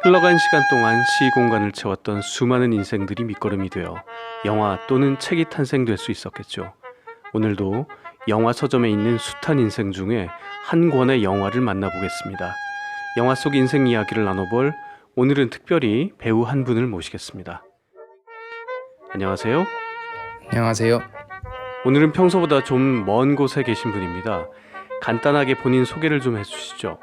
흘러간 시간 동안 시공간을 채웠던 수많은 인생들이 밑거름이 되어 영화 또는 책이 탄생될 수 있었겠죠. 오늘도 영화 서점에 있는 숱한 인생 중에 한 권의 영화를 만나보겠습니다. 영화 속 인생 이야기를 나눠볼 오늘은 특별히 배우 한 분을 모시겠습니다. 안녕하세요. 안녕하세요. 오늘은 평소보다 좀 먼 곳에 계신 분입니다. 간단하게 본인 소개를 좀 해주시죠.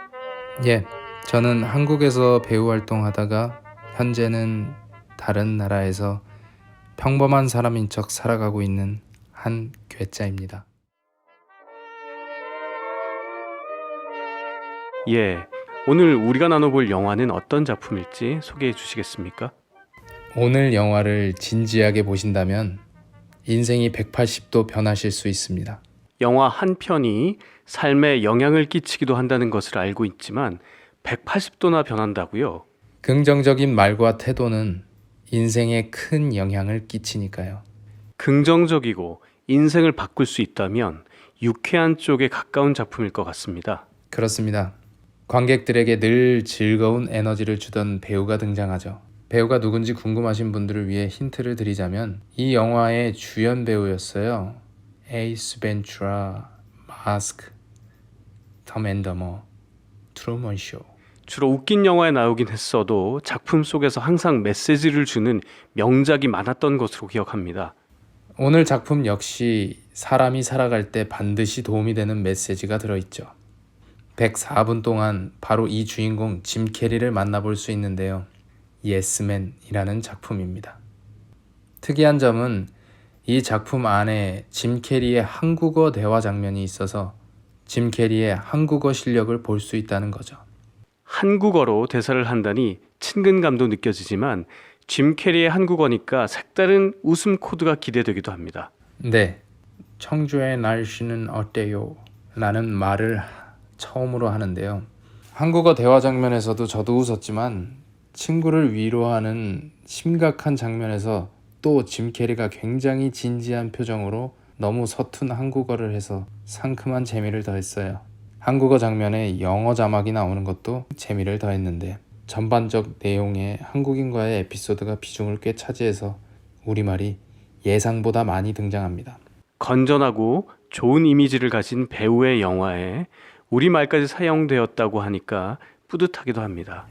저는 한국에서 배우 활동하다가 현재는 다른 나라에서 평범한 사람인 척 살아가고 있는 한 괴짜입니다. 오늘 우리가 나눠볼 영화는 어떤 작품일지 소개해 주시겠습니까? 오늘 영화를 진지하게 보신다면 인생이 180도 변하실 수 있습니다. 영화 한 편이 삶에 영향을 끼치기도 한다는 것을 알고 있지만 180도나 변한다고요? 긍정적인 말과 태도는 인생에 큰 영향을 끼치니까요. 긍정적이고 인생을 바꿀 수 있다면 유쾌한 쪽에 가까운 작품일 것 같습니다. 그렇습니다. 관객들에게 늘 즐거운 에너지를 주던 배우가 등장하죠. 배우가 누군지 궁금하신 분들을 위해 힌트를 드리자면 이 영화의 주연 배우였어요. 에이스 벤츄라, 마스크, 톰 앤더머, 트루먼 쇼. 주로 웃긴 영화에 나오긴 했어도 작품 속에서 항상 메시지를 주는 명작이 많았던 것으로 기억합니다. 오늘 작품 역시 사람이 살아갈 때 반드시 도움이 되는 메시지가 들어있죠. 104분 동안 바로 이 주인공 짐 캐리를 만나볼 수 있는데요. 예스맨이라는 작품입니다. 특이한 점은 이 작품 안에 짐 캐리의 한국어 대화 장면이 있어서 짐 캐리의 한국어 실력을 볼 수 있다는 거죠. 한국어로 대사를 한다니 친근감도 느껴지지만 짐 캐리의 한국어니까 색다른 웃음 코드가 기대되기도 합니다. 네, 청주의 날씨는 어때요? 라는 말을 처음으로 하는데요. 한국어 대화 장면에서도 저도 웃었지만 친구를 위로하는 심각한 장면에서 또 짐 캐리가 굉장히 진지한 표정으로 너무 서툰 한국어를 해서 상큼한 재미를 더했어요. 한국어 장면에 영어 자막이 나오는 것도 재미를 더했는데 전반적 내용에 한국인과의 에피소드가 비중을 꽤 차지해서 우리말이 예상보다 많이 등장합니다. 건전하고 좋은 이미지를 가진 배우의 영화에 우리말까지 사용되었다고 하니까 뿌듯하기도 합니다.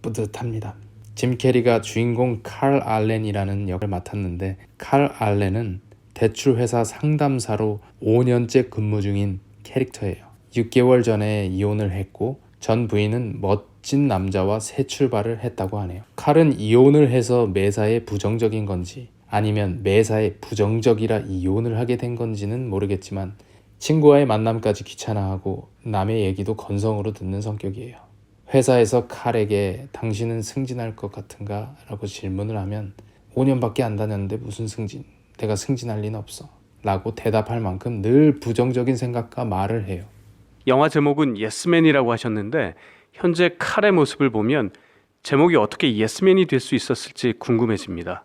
뿌듯합니다. 짐 캐리가 주인공 칼 알렌이라는 역을 맡았는데 칼 알렌은 대출회사 상담사로 5년째 근무 중인 캐릭터예요. 6개월 전에 이혼을 했고 전 부인은 멋진 남자와 새 출발을 했다고 하네요. 칼은 이혼을 해서 매사에 부정적인 건지 아니면 매사에 부정적이라 이혼을 하게 된 건지는 모르겠지만 친구와의 만남까지 귀찮아하고 남의 얘기도 건성으로 듣는 성격이에요. 회사에서 칼에게 당신은 승진할 것 같은가? 라고 질문을 하면 5년밖에 안 다녔는데 무슨 승진? 내가 승진할 리는 없어 라고 대답할 만큼 늘 부정적인 생각과 말을 해요. 영화 제목은 예스맨이라고 하셨는데 현재 칼의 모습을 보면 제목이 어떻게 예스맨이 될 수 있었을지 궁금해집니다.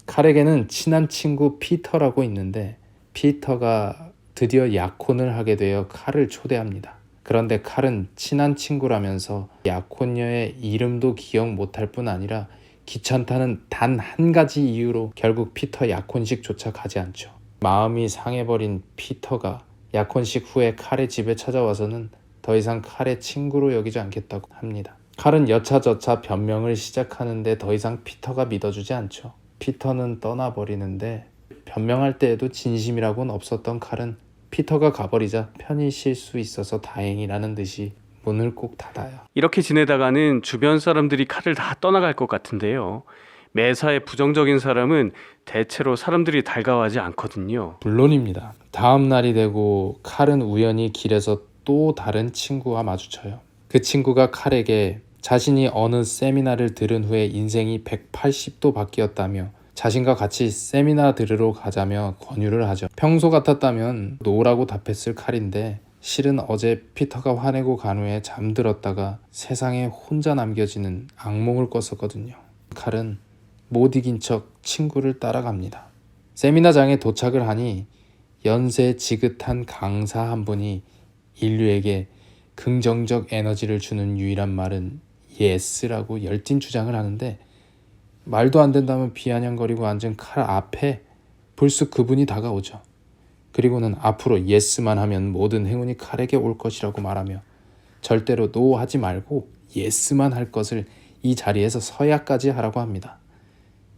칼에게는 친한 친구 피터라고 있는데 피터가 드디어 약혼을 하게 되어 칼을 초대합니다. 그런데 칼은 친한 친구라면서 약혼녀의 이름도 기억 못할 뿐 아니라 귀찮다는 단 한 가지 이유로 결국 피터 약혼식조차 가지 않죠. 마음이 상해버린 피터가 약혼식 후에 칼의 집에 찾아와서는 더 이상 칼의 친구로 여기지 않겠다고 합니다. 칼은 여차저차 변명을 시작하는데 더 이상 피터가 믿어주지 않죠. 피터는 떠나버리는데 변명할 때에도 진심이라고는 없었던 칼은 피터가 가버리자 편히 쉴 수 있어서 다행이라는 듯이 문을 꼭 닫아요. 이렇게 지내다가는 주변 사람들이 칼을 다 떠나갈 것 같은데요. 매사에 부정적인 사람은 대체로 사람들이 달가워하지 않거든요. 물론입니다. 다음 날이 되고 칼은 우연히 길에서 또 다른 친구와 마주쳐요. 그 친구가 칼에게 자신이 어느 세미나를 들은 후에 인생이 180도 바뀌었다며 자신과 같이 세미나 들으러 가자며 권유를 하죠. 평소 같았다면 노라고 답했을 칼인데 실은 어제 피터가 화내고 간 후에 잠들었다가 세상에 혼자 남겨지는 악몽을 꿨었거든요. 칼은 못 이긴 척 친구를 따라갑니다. 세미나장에 도착을 하니 연세 지긋한 강사 한 분이 인류에게 긍정적 에너지를 주는 유일한 말은 예스라고 열띤 주장을 하는데 말도 안 된다면 비아냥거리고 앉은 칼 앞에 불쑥 그분이 다가오죠. 그리고는 앞으로 예스만 하면 모든 행운이 칼에게 올 것이라고 말하며 절대로 노 하지 말고 예스만 할 것을 이 자리에서 서야까지 하라고 합니다.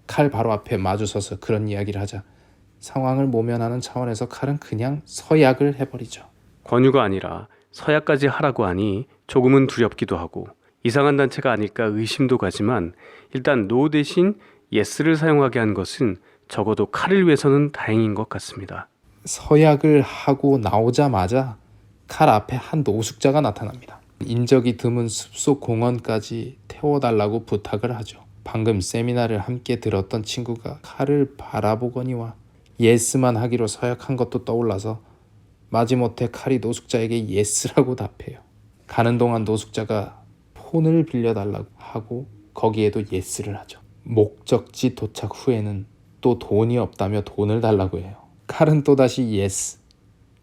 칼 바로 앞에 마주서서 그런 이야기를 하자 상황을 모면하는 차원에서 칼은 그냥 서약을 해버리죠. 권유가 아니라 서약까지 하라고 하니 조금은 두렵기도 하고 이상한 단체가 아닐까 의심도 가지만 일단 노 대신 예스를 사용하게 한 것은 적어도 칼을 위해서는 다행인 것 같습니다. 서약을 하고 나오자마자 칼 앞에 한 노숙자가 나타납니다. 인적이 드문 숲속 공원까지 태워달라고 부탁을 하죠. 방금 세미나를 함께 들었던 친구가 칼을 바라보거니와 예스만 하기로 서약한 것도 떠올라서 마지못해 칼이 노숙자에게 예스라고 답해요. 가는 동안 노숙자가 폰을 빌려달라고 하고 거기에도 예스를 하죠. 목적지 도착 후에는 또 돈이 없다며 돈을 달라고 해요. 칼은 또다시 예스,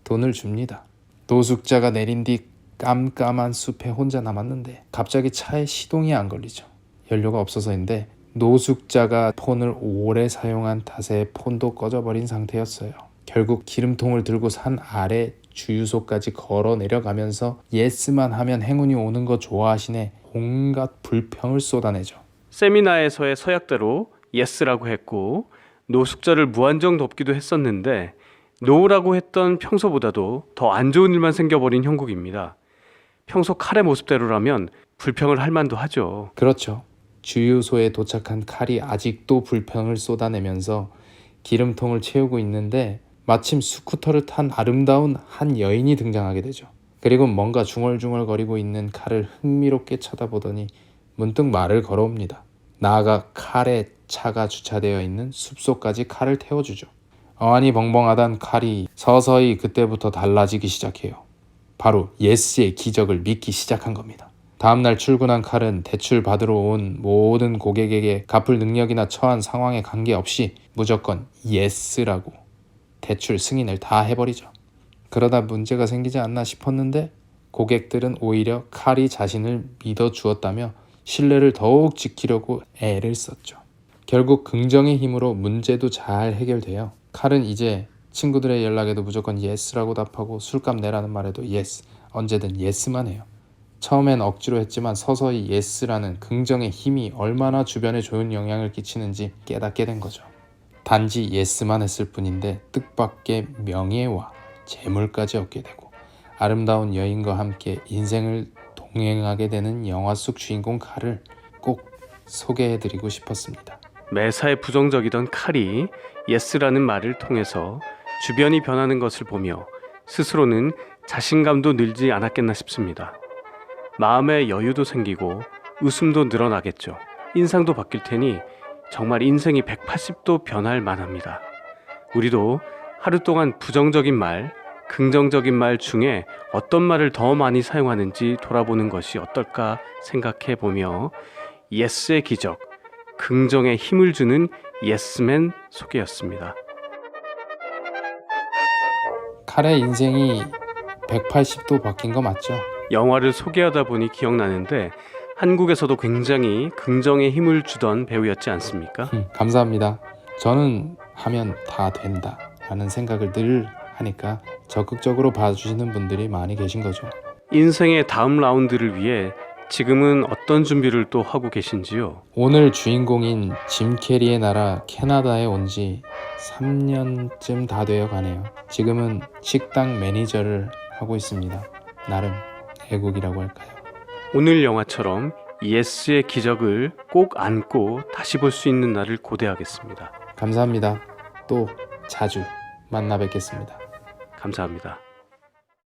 돈을 줍니다. 노숙자가 내린 뒤 깜깜한 숲에 혼자 남았는데 갑자기 차에 시동이 안 걸리죠. 연료가 없어서인데 노숙자가 폰을 오래 사용한 탓에 폰도 꺼져버린 상태였어요. 결국 기름통을 들고 산 아래 주유소까지 걸어 내려가면서 예스만 하면 행운이 오는 거 좋아하시네 온갖 불평을 쏟아내죠. 세미나에서의 서약대로 예스라고 했고 노숙자를 무한정 돕기도 했었는데 노라고 했던 평소보다도 더 안 좋은 일만 생겨버린 형국입니다. 평소 칼의 모습대로라면 불평을 할 만도 하죠. 그렇죠. 주유소에 도착한 칼이 아직도 불평을 쏟아내면서 기름통을 채우고 있는데 마침 스쿠터를 탄 아름다운 한 여인이 등장하게 되죠. 그리고 뭔가 중얼중얼거리고 있는 칼을 흥미롭게 쳐다보더니 문득 말을 걸어옵니다. 나아가 칼에 차가 주차되어 있는 숲속까지 칼을 태워주죠. 어안이 벙벙하던 칼이 서서히 그때부터 달라지기 시작해요. 바로 예스의 기적을 믿기 시작한 겁니다. 다음날 출근한 칼은 대출 받으러 온 모든 고객에게 갚을 능력이나 처한 상황에 관계없이 무조건 예스라고 대출 승인을 다 해버리죠. 그러다 문제가 생기지 않나 싶었는데 고객들은 오히려 칼이 자신을 믿어주었다며 신뢰를 더욱 지키려고 애를 썼죠. 결국 긍정의 힘으로 문제도 잘 해결돼요. 칼은 이제 친구들의 연락에도 무조건 예스라고 답하고 술값 내라는 말에도 예스, 언제든 예스만 해요. 처음엔 억지로 했지만 서서히 예스라는 긍정의 힘이 얼마나 주변에 좋은 영향을 끼치는지 깨닫게 된 거죠. 단지 예스만 했을 뿐인데 뜻밖의 명예와 재물까지 얻게 되고 아름다운 여인과 함께 인생을 동행하게 되는 영화 속 주인공 칼을 꼭 소개해드리고 싶었습니다. 매사에 부정적이던 칼이 예스라는 말을 통해서 주변이 변하는 것을 보며 스스로는 자신감도 늘지 않았겠나 싶습니다. 마음의 여유도 생기고 웃음도 늘어나겠죠. 인상도 바뀔 테니 정말 인생이 180도 변할 만합니다. 우리도 하루 동안 부정적인 말, 긍정적인 말 중에 어떤 말을 더 많이 사용하는지 돌아보는 것이 어떨까 생각해 보며 예스의 기적, 긍정에 힘을 주는 예스맨 소개였습니다. 칼의 인생이 180도 바뀐 거 맞죠? 영화를 소개하다 보니 기억나는데 한국에서도 굉장히 긍정에 힘을 주던 배우였지 않습니까? 감사합니다. 저는 하면 다 된다 라는 생각을 늘 하니까 적극적으로 봐주시는 분들이 많이 계신 거죠. 인생의 다음 라운드를 위해 지금은 어떤 준비를 또 하고 계신지요? 오늘 주인공인 짐 캐리의 나라 캐나다에 온 지 3년쯤 다 되어 가네요. 지금은 식당 매니저를 하고 있습니다. 나름 애국이라고 할까요? 오늘 영화처럼 예스의 기적을 꼭 안고 다시 볼 수 있는 날을 고대하겠습니다. 감사합니다. 또 자주 만나 뵙겠습니다. 감사합니다.